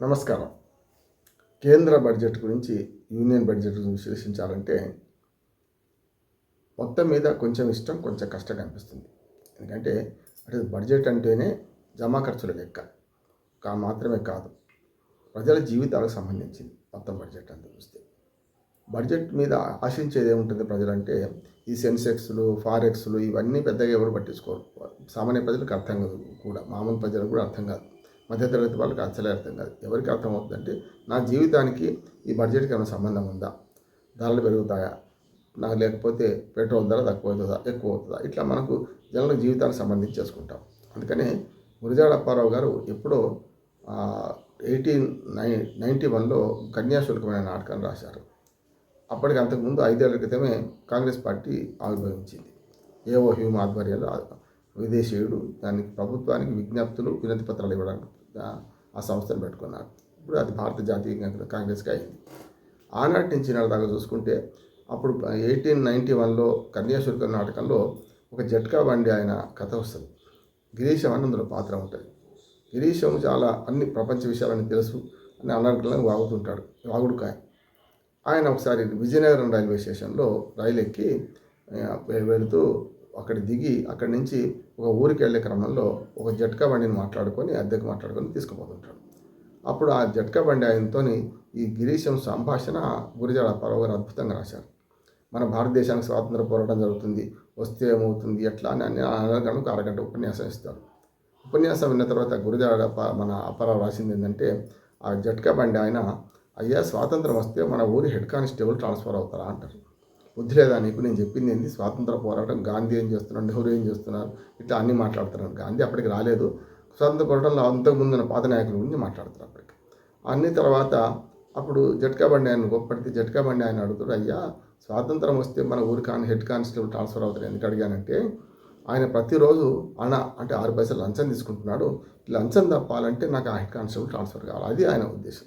నమస్కారం. కేంద్ర బడ్జెట్ గురించి, యూనియన్ బడ్జెట్ గురించి విశ్లేషించాలంటే మొత్తం మీద కొంచెం ఇష్టం, కొంచెం కష్టంగా అనిపిస్తుంది. ఎందుకంటే అటు బడ్జెట్ అంటేనే జమా ఖర్చుల లెక్క మాత్రమే కాదు, ప్రజల జీవితాలకు సంబంధించింది మొత్తం బడ్జెట్ అంతా చూస్తే. బడ్జెట్ మీద ఆశించేది ఏముంటుంది ప్రజలంటే, ఈ సెన్సెక్స్లు, ఫారెక్స్లు ఇవన్నీ పెద్దగా ఎవరు పట్టించుకోరు. సామాన్య ప్రజలకు అర్థం కాదు, కూడా మామూలు ప్రజలకు కూడా అర్థం కాదు, మధ్యతరగతి వాళ్ళకి అసలే అర్థం కాదు. ఎవరికి అర్థమవుతుందంటే, నా జీవితానికి ఈ బడ్జెట్కి ఏమైనా సంబంధం ఉందా, ధరలు పెరుగుతాయా, నాకు లేకపోతే పెట్రోల్ ధర తక్కువ అవుతుందా, ఎక్కువ అవుతుందా, ఇట్లా మనకు జనాల జీవితానికి సంబంధించి చేసుకుంటాం. అందుకనే గురజాడ అప్పారావు గారు ఎప్పుడో 1891లో కన్యాశుల్కమైన నాటకాన్ని రాశారు. అప్పటికి అంతకుముందు 5 ఏళ్ల క్రితమే కాంగ్రెస్ పార్టీ ఆవిర్భవించింది. ఏవో హ్యూమ్ ఆధ్వర్యంలో విదేశీయుడు దానికి ప్రభుత్వానికి విజ్ఞప్తులు, వినతి పత్రాలు ఇవ్వడానికి ఆ సంస్థను పెట్టుకున్నారు. ఇప్పుడు అది భారత జాతీయ కాంగ్రెస్కి అయింది. ఆనాటి నుంచి నాటి దాకా చూసుకుంటే, అప్పుడు 1891లో కన్యాశుల్కం నాటకంలో ఒక జట్కా బండి ఆయన కథ వస్తుంది. గిరీశం అని అందులో పాత్ర ఉంటుంది. గిరీశం చాలా అన్ని ప్రపంచ విషయాలన్నీ తెలుసు అని అనర్గళంగా వాగుతుంటాడు, వాగుడుకాయ. ఆయన ఒకసారి విజయనగరం రైల్వే స్టేషన్లో రైలు ఎక్కి వెళుతూ అక్కడ దిగి అక్కడి నుంచి ఒక ఊరికి వెళ్ళే క్రమంలో ఒక జట్కా బండిని అద్దెకు మాట్లాడుకొని తీసుకుపోతుంటాడు. అప్పుడు ఆ జట్కా బండి ఆయనతో ఈ గిరీశం సంభాషణ గురజాడ అప్పారావు గారు అద్భుతంగా రాశారు. మన భారతదేశానికి స్వాతంత్ర పోరాటం జరుగుతుంది, వస్తే ఏమవుతుంది, ఎట్లా అని అనగలకు అరగంట ఉపన్యాసం ఇస్తారు. ఉపన్యాసం విన్న తర్వాత గురజాడ మన అప్పారావు రాసింది ఏంటంటే, ఆ జట్కా బండి ఆయన, అయ్యా స్వాతంత్రం వస్తే మన ఊరి హెడ్ కానిస్టేబుల్ ట్రాన్స్ఫర్ అవుతారా అంటారు. బుద్ధి లేదా నీకు, నేను చెప్పింది ఏంటి, స్వాతంత్ర పోరాటం, గాంధీ ఏం చేస్తున్నారు, నెహ్రూ ఏం చేస్తున్నారు, ఇట్లా అన్నీ మాట్లాడుతున్నారు. గాంధీ అప్పటికి రాలేదు, స్వాతంత్ర పోరాటంలో అంతకుముందున్న పాత నాయకుల గురించి మాట్లాడుతున్నారు అప్పటికి. అన్ని తర్వాత అప్పుడు జట్కా బండి ఆయన గొప్పటికి జట్కా బండి ఆయన అడుగుతాడు, అయ్యా స్వాతంత్రం వస్తే మన ఊరి హెడ్ కానిస్టేబుల్ ట్రాన్స్ఫర్ అవుతారు ఎందుకు అడిగానంటే, ఆయన ప్రతిరోజు అంటే 6 పైసలు లంచం తీసుకుంటున్నాడు, లంచం తప్పాలంటే నాకు ఆ హెడ్ కానిస్టేబుల్ ట్రాన్స్ఫర్ కావాలి. అది ఆయన ఉద్దేశం.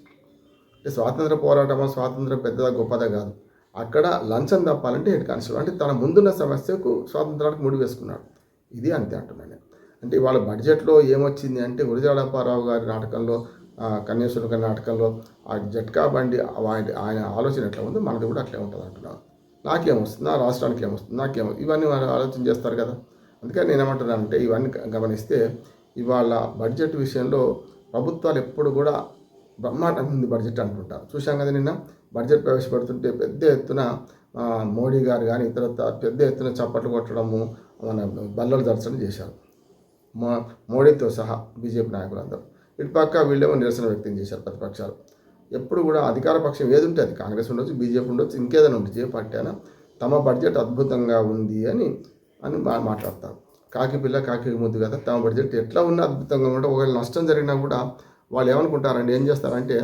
అంటే స్వాతంత్ర పోరాటమా, స్వాతంత్రం పెద్దదా గొప్పదా కాదు, అక్కడ లంచం తప్పాలంటే హెడ్ కానిస్టేబుల్. అంటే తన ముందున్న సమస్యకు స్వాతంత్రానికి ముడి వేసుకున్నాడు. ఇది అంతే అంటున్నాను. అంటే వాళ్ళ బడ్జెట్లో ఏమొచ్చింది అంటే, గురజాడ అప్పారావు గారి నాటకంలో, కన్యాశుల్క నాటకంలో ఆ జట్కా బండి ఆయన ఆలోచన ఎట్లా ఉందో మనది కూడా అట్లే ఉంటుంది అంటున్నాను. నాకేమొస్తుంది, నా రాష్ట్రానికి ఏమొస్తుంది, ఇవన్నీ వాళ్ళు ఆలోచన చేస్తారు కదా. అందుకని నేను ఏమంటున్నానంటే, ఇవన్నీ గమనిస్తే ఇవాళ బడ్జెట్ విషయంలో ప్రభుత్వాలు ఎప్పుడు కూడా బ్రహ్మాండంగా ఉంది బడ్జెట్ అంటుంటారు. చూశాం కదా, నిన్న బడ్జెట్ ప్రవేశపెడుతుంటే పెద్ద ఎత్తున మోడీ గారు కానీ ఇతర పెద్ద ఎత్తున చప్పట్లు కొట్టడము, మన బల్లలు దర్శనం చేశారు, మోడీతో సహా బీజేపీ నాయకులందరూ. ఇటు పక్క వీళ్ళేమో నిరసన వ్యక్తం చేశారు ప్రతిపక్షాలు. ఎప్పుడు కూడా అధికార పక్షం ఏది ఉంటే అది, కాంగ్రెస్ ఉండొచ్చు, బీజేపీ ఉండొచ్చు, ఇంకేదైనా ఉండొచ్చు, ఏ పార్టీ అయినా తమ బడ్జెట్ అద్భుతంగా ఉంది అని మాట్లాడతారు. కాకి పిల్ల కాకి ముద్దు కదా, తమ బడ్జెట్ ఎట్లా ఉన్నా అద్భుతంగా ఉంటే, ఒకవేళ నష్టం జరిగినా కూడా వాళ్ళు ఏమనుకుంటారంటే, ఏం చేస్తారంటే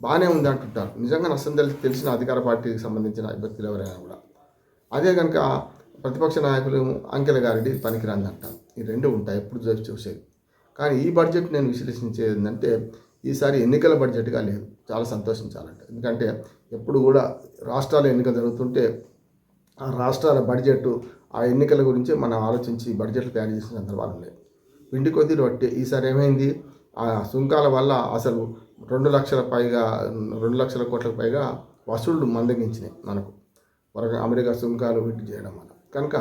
బాగానే ఉంది అంటుంటారు. నిజంగా నష్టం తెలిసిన అధికార పార్టీకి సంబంధించిన వ్యక్తులు ఎవరైనా కూడా. అదే కనుక ప్రతిపక్ష నాయకులు అంకెల గారిది పనికిరాంది అంటారు. ఈ రెండు ఉంటాయి ఎప్పుడు చూసేది. కానీ ఈ బడ్జెట్ నేను విశ్లేషించేది ఏంటంటే, ఈసారి ఎన్నికల బడ్జెట్గా లేదు, చాలా సంతోషించాలంటే. ఎందుకంటే ఎప్పుడు కూడా రాష్ట్రాల ఎన్నిక జరుగుతుంటే ఆ రాష్ట్రాల బడ్జెట్, ఆ ఎన్నికల గురించి మనం ఆలోచించి బడ్జెట్లు తయారు చేసిన సందర్భాలు ఉన్నాయి. పిండి కొద్ది రొట్టె. ఈసారి ఏమైంది, ఆ సుంకాల వల్ల అసలు 2 లక్షల కోట్లకు పైగా వసూళ్లు మందగించినాయి మనకు, అమెరికా సుంకాలు వీటి చేయడం వల్ల. కనుక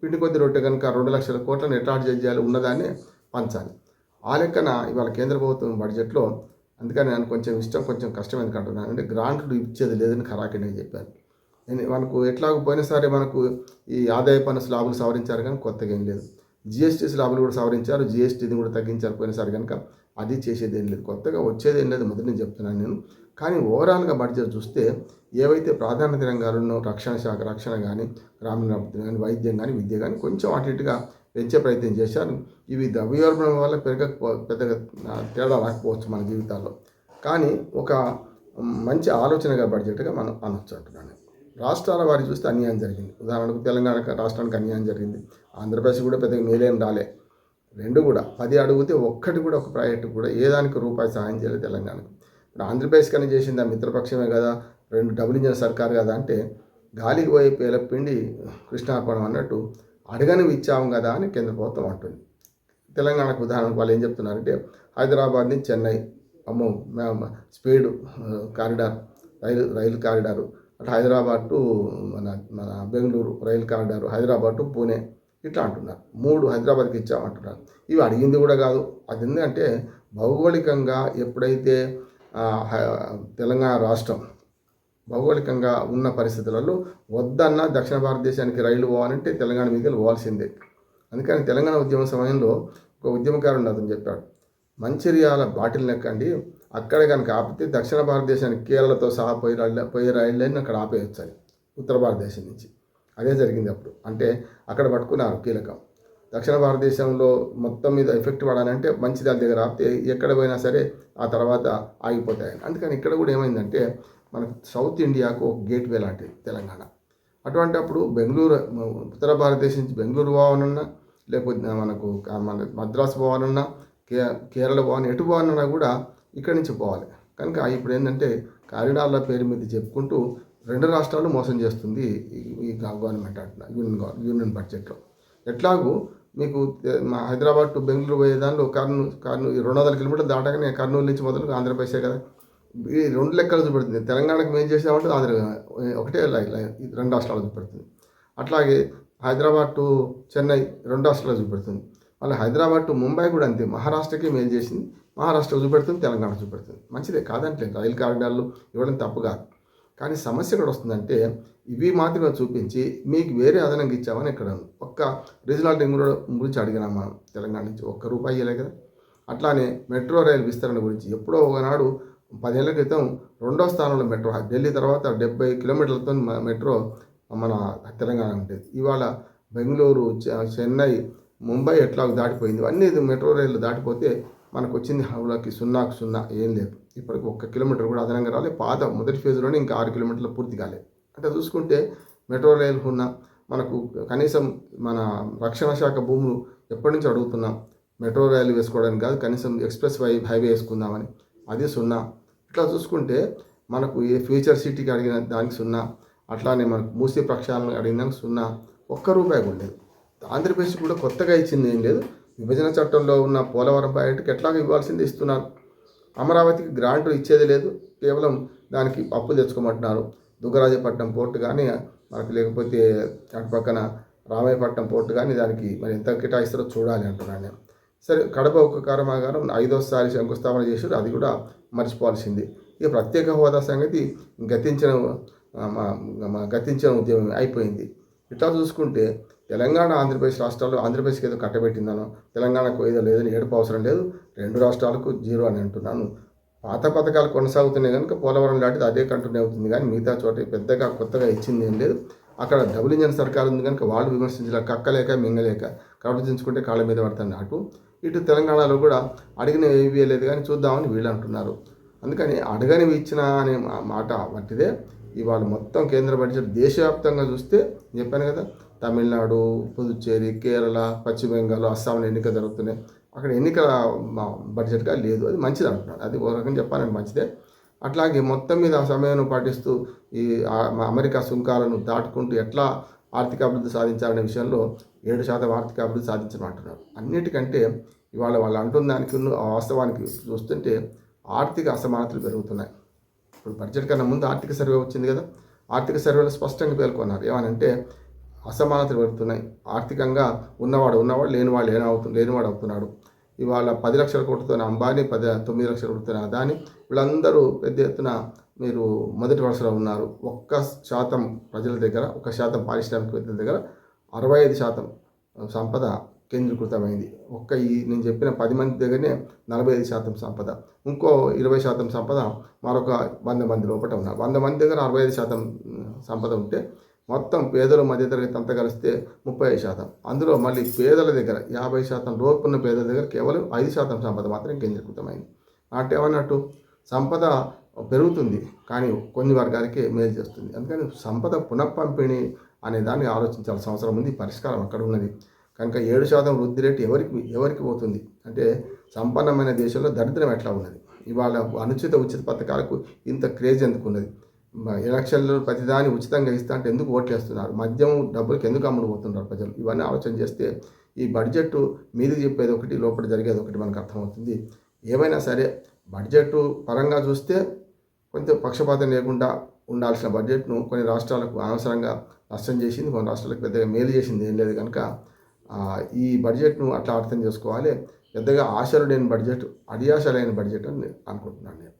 పిండి కొద్ది రొట్టె కనుక 2 లక్షల కోట్లను ఎట్లా అడ్జస్ట్ చేయాలి, ఉన్నదాన్ని పంచాలి. ఆ లెక్కన ఇవాళ కేంద్ర ప్రభుత్వం బడ్జెట్లో, అందుకని నేను కొంచెం ఇష్టం కొంచెం కష్టం ఎందుకంటున్నాను అంటే, గ్రాంట్లు ఇచ్చేది లేదని ఖరాఖండిగా చెప్పాను. మనకు ఎట్లాగో పోయినసారి మనకు ఈ ఆదాయ పన్ను స్లాబులు సవరించారు, కానీ కొత్తగా ఏం లేదు. జిఎస్టీ స్లాబులు కూడా సవరించారు, జిఎస్టీని కూడా తగ్గించారు పోయినసారి. కనుక అది చేసేది ఏం లేదు, కొత్తగా వచ్చేది ఏం లేదు, మొదటి నేను చెప్తున్నాను నేను. కానీ ఓవరాల్గా బడ్జెట్ చూస్తే ఏవైతే ప్రాధాన్యత రంగాలను, రక్షణ కానీ, గ్రామీణాభివృద్ధి కానీ, వైద్యం కానీ, విద్య కానీ కొంచెం అటు ఇటుగా పెంచే ప్రయత్నం చేశారు. ఇవి ద్రవ్యోల్బణం వల్ల పెద్దగా తేడా రాకపోవచ్చు మన జీవితాల్లో, కానీ ఒక మంచి ఆలోచనగా బడ్జెట్గా మనం అనొచ్చు అంటున్నాను. రాష్ట్రాల వారి చూస్తే అన్యాయం జరిగింది. ఉదాహరణకు తెలంగాణ రాష్ట్రానికి అన్యాయం జరిగింది, ఆంధ్రప్రదేశ్ కూడా పెద్దగా మేలేం రాలే. రెండు కూడా 10 అడిగితే ఒక్కటి కూడా, ఒక ప్రాజెక్టు కూడా ఏ దానికి రూపాయి సహాయం చేయలేదు తెలంగాణకు. ఇప్పుడు ఆంధ్రప్రదేశ్ కానీ చేసింది ఆ మిత్రపక్షమే కదా, 2 డబుల్ ఇంజన్ సర్కార్ కదా అంటే, గాలికి పోయి పేలపిండి కృష్ణార్పణం అన్నట్టు అడగనివి ఇచ్చాము కదా అని కేంద్ర ప్రభుత్వం అంటుంది. తెలంగాణకు ఉదాహరణకు వాళ్ళు ఏం చెప్తున్నారంటే, హైదరాబాద్ నుంచి చెన్నై అమ్మో స్పీడ్ కారిడార్ రైలు కారిడారు అటు హైదరాబాద్ టు మన మన బెంగళూరు రైలు కారిడారు, హైదరాబాద్ టు పూణే ఇట్లా అంటున్నారు. 3 హైదరాబాద్కి ఇచ్చామంటున్నారు. ఇవి అడిగింది కూడా కాదు. అది ఎందుకంటే భౌగోళికంగా ఎప్పుడైతే తెలంగాణ రాష్ట్రం భౌగోళికంగా ఉన్న పరిస్థితులలో వద్దన్న దక్షిణ భారతదేశానికి రైలు పోవాలంటే తెలంగాణ మీదకి పోవాల్సిందే. అందుకని తెలంగాణ ఉద్యమ సమయంలో ఒక ఉద్యమకారుడు అతను చెప్పాడు, మంచిర్యాల బాటిల్ నెక్కండి, అక్కడ కనుక ఆపితే దక్షిణ భారతదేశానికి కేరళతో సహా పోయే రైళ్ళని అక్కడ ఆపేయచ్చు అని, ఉత్తర భారతదేశం నుంచి. అదే జరిగింది అప్పుడు. అంటే అక్కడ పట్టుకున్నారు కీలకం. దక్షిణ భారతదేశంలో మొత్తం మీద ఎఫెక్ట్ పడాలంటే మంచిర్యాల దగ్గర ఆపితే ఎక్కడ పోయినా సరే ఆ తర్వాత ఆగిపోతాయని. అందుకని ఇక్కడ కూడా ఏమైందంటే మనకు సౌత్ ఇండియాకు ఒక గేట్వే లాంటిది తెలంగాణ. అటువంటి అప్పుడు బెంగళూరు, ఉత్తర భారతదేశం నుంచి బెంగళూరు పోవాలన్నా, లేకపోతే మనకు మన మద్రాసు పోవాలన్నా, కేరళ పోవాలన్నా, ఎటు పోవాలన్నా కూడా ఇక్కడి నుంచి పోవాలి. కనుక ఇప్పుడు ఏంటంటే కారిడార్ల పేరు మీద చెప్పుకుంటూ 2 రాష్ట్రాలు మోసం చేస్తుంది ఈ గవర్నమెంట్ అంటున్నా, యూనియన్ బడ్జెట్లో. ఎట్లాగూ మీకు మా హైదరాబాద్ టు బెంగళూరు పోయే దానిలో కర్నూలు 200 కిలోమీటర్లు దాటగానే కర్నూలు నుంచి మొదలు ఆంధ్రప్రదేశే కదా. ఈ 2 లెక్కలు చూపెడుతుంది. తెలంగాణకు మేము చేసామంటే ఒకటే లైన్ 2 రాష్ట్రాలు చూపెడుతుంది. అట్లాగే హైదరాబాద్ టు చెన్నై 2 రాష్ట్రాలు చూపెడుతుంది. మళ్ళీ హైదరాబాద్ టు ముంబై కూడా అంతే, మహారాష్ట్రకి మేలు చేసింది, మహారాష్ట్ర చూపెడుతుంది, తెలంగాణ చూపెడుతుంది. మంచిదే కాదంటే రైలు కారిడార్లు ఇవ్వడం తప్పు కాదు. కానీ సమస్య ఎక్కడ వస్తుందంటే ఇవి మాత్రమే చూపించి మీకు వేరే అదనంగా ఇచ్చామని ఇక్కడ ఒక్క రీజనల్ రింగ్ రోడ్ గురించి అడిగినాం మనం తెలంగాణ నుంచి, ₹1 ఇవ్వలే కదా. అట్లానే మెట్రో రైలు విస్తరణ గురించి ఎప్పుడో ఒకనాడు 10 ఏళ్ల క్రితం 2వ స్థానంలో మెట్రో, ఢిల్లీ తర్వాత 70 కిలోమీటర్లతో మెట్రో మన తెలంగాణ ఉంటుంది. ఇవాళ బెంగళూరు, చెన్నై, ముంబై ఎట్లాగో దాటిపోయింది. అన్నీ మెట్రో రైలు దాటిపోతే మనకు వచ్చింది హౌలాకి 0కు 0 ఏం లేదు. ఇప్పటికి 1 కిలోమీటర్ కూడా అదనంగా రాలే. పాత మొదటి ఫేజ్లోనే ఇంకా 6 కిలోమీటర్లు పూర్తి కాలేదు. అంటే చూసుకుంటే మెట్రో రైలు ఉన్న మనకు కనీసం మన రక్షణ శాఖ భూములు ఎప్పటి నుంచి అడుగుతున్నాం, మెట్రో రైలు వేసుకోవడానికి కాదు, కనీసం ఎక్స్ప్రెస్ హైవే వేసుకుందామని, అది 0. ఇట్లా చూసుకుంటే మనకు ఏ ఫ్యూచర్ సిటీకి అడిగిన దానికి 0, అట్లానే మనకు మూసీ ప్రక్షాళన అడిగిన దానికి 0, ₹1 కూడా లేదు. ఆంధ్రప్రదేశ్ కూడా కొత్తగా ఇచ్చింది ఏం లేదు. విభజన చట్టంలో ఉన్న పోలవరం ప్రాజెక్టుకి ఎట్లాగో ఇవ్వాల్సింది ఇస్తున్నారు. అమరావతికి గ్రాంట్లు ఇచ్చేది లేదు, కేవలం దానికి అప్పులు తెచ్చుకోమంటున్నారు. దుగ్గరాజపట్నం పోర్టు కానీ మనకు, లేకపోతే అటు పక్కన రామాయపట్నం పోర్టు కానీ దానికి మరి ఎంత కేటాయిస్తారో చూడాలి అంటున్నాను నేను. సరే, కడప ఉక్కు కర్మాగారం 5వసారి శంకుస్థాపన చేశారు, అది కూడా మర్చిపోవాల్సింది. ఇక ప్రత్యేక హోదా సంగతి గతించిన ఉద్యమం అయిపోయింది. ఇట్లా చూసుకుంటే తెలంగాణ ఆంధ్రప్రదేశ్ రాష్ట్రాలు, ఆంధ్రప్రదేశ్కి ఏదో కట్టబెట్టిందనో తెలంగాణకు ఏదో లేదని ఏడుపు అవసరం లేదు. 2 రాష్ట్రాలకు 0 అని అంటున్నాను. పాత పథకాలు కొనసాగుతున్నాయి కనుక పోలవరం లాంటిది అదే కంటిన్యూ అవుతుంది. కానీ మిగతా చోట పెద్దగా కొత్తగా ఇచ్చింది ఏం లేదు. అక్కడ డబుల్ ఇంజన్ సర్కారు ఉంది కనుక వాళ్ళు విమర్శించలేక, కక్కలేక మింగలేక ప్రవర్తించుకుంటే కాళ్ళ మీద పడుతుంది. ఇటు తెలంగాణలో కూడా అడిగిన ఏవి లేదు కానీ చూద్దామని వీళ్ళు అంటున్నారు. అందుకని అడగనివి ఇచ్చిన అనే మాట వంటిదే. ఇవాళ మొత్తం కేంద్ర బడ్జెట్ దేశవ్యాప్తంగా చూస్తే చెప్పాను కదా, తమిళనాడు, పుదుచ్చేరి, కేరళ, పశ్చిమ బెంగాల్, అస్సాంలో ఎన్నికలు జరుగుతున్నాయి. అక్కడ ఎన్నికల బడ్జెట్గా లేదు. అది మంచిది అంటున్నాను. అది ఒక రకంగా చెప్పాలంటే మంచిదే. అట్లాగే మొత్తం మీద ఆ సమయాన్ని పాటిస్తూ ఈ అమెరికా సుంకాలను దాటుకుంటూ ఎట్లా ఆర్థిక అభివృద్ధి సాధించాలనే విషయంలో 7% ఆర్థిక అభివృద్ధి సాధించడం అంటున్నారు. అన్నిటికంటే ఇవాళ వాళ్ళు అంటున్న దానికి వాస్తవానికి చూస్తుంటే ఆర్థిక అసమానతలు పెరుగుతున్నాయి. ఇప్పుడు బడ్జెట్ కన్నా ముందు ఆర్థిక సర్వే వచ్చింది కదా, ఆర్థిక సర్వేలో స్పష్టంగా పేర్కొన్నారు. ఏమనంటే అసమానతలు పెరుగుతున్నాయి. ఆర్థికంగా ఉన్నవాడు లేనివాడు అవుతున్నాడు. ఇవాళ 10 లక్షల కోట్లతో అంబానీ, 9 లక్షల కోట్లతో అదాని, వీళ్ళందరూ పెద్ద ఎత్తున మీరు మొదటి వరుసలో ఉన్నారు. 1% ప్రజల దగ్గర, 1% పారిశ్రామికవేత్తల దగ్గర 65% సంపద కేంద్రీకృతమైంది. నేను చెప్పిన 10 మంది దగ్గరనే 45% సంపద, ఇంకో 20% సంపద మరొక 100 మంది లోపల ఉన్నారు. 100 మంది దగ్గర 65% సంపద ఉంటే మొత్తం పేదలు మధ్యతరగతి అంతా కలిస్తే 35%. అందులో మళ్ళీ పేదల దగ్గర 50% లోపు ఉన్న పేదల దగ్గర కేవలం 5% సంపద మాత్రం కేంద్రీకృతమైంది. అంటే ఏమన్నట్టు సంపద పెరుగుతుంది కానీ కొన్ని వర్గాలకే మేలు చేస్తుంది. అందుకని సంపద పునఃపంపిణీ అనే దాన్ని ఆలోచించాల్సిన అవసరం ఉంది. పరిష్కారం అక్కడ ఉన్నది. కనుక 7% వృద్ధి రేటు ఎవరికి పోతుంది అంటే సంపన్నమైన దేశంలో దరిద్రం ఎట్లా ఉన్నది. ఇవాళ అనుచిత ఉచిత పథకాలకు ఇంత క్రేజ్ ఎందుకు ఉన్నది. ఎలక్షన్లో ప్రతిదాన్ని ఉచితంగా ఇస్తా అంటే ఎందుకు ఓట్లేస్తున్నారు, మద్యం డబ్బులకి ఎందుకు అమ్ముడుపోతున్నారు ప్రజలు. ఇవన్నీ ఆలోచన చేస్తే ఈ బడ్జెట్ మీది చెప్పేది ఒకటి, లోపల జరిగేది ఒకటి మనకు అర్థమవుతుంది. ఏమైనా సరే బడ్జెట్ పరంగా చూస్తే కొంచెం పక్షపాతం లేకుండా ఉండాల్సిన బడ్జెట్ను కొన్ని రాష్ట్రాలకు అనవసరంగా నష్టం చేసింది, కొన్ని రాష్ట్రాలకు పెద్దగా మేలు చేసింది ఏం లేదు కనుక ఈ బడ్జెట్ను అట్లా అర్థం చేసుకోవాలి. పెద్దగా ఆశలు లేని బడ్జెట్, అడియాశ లేని బడ్జెట్ అని అనుకుంటున్నాను నేను.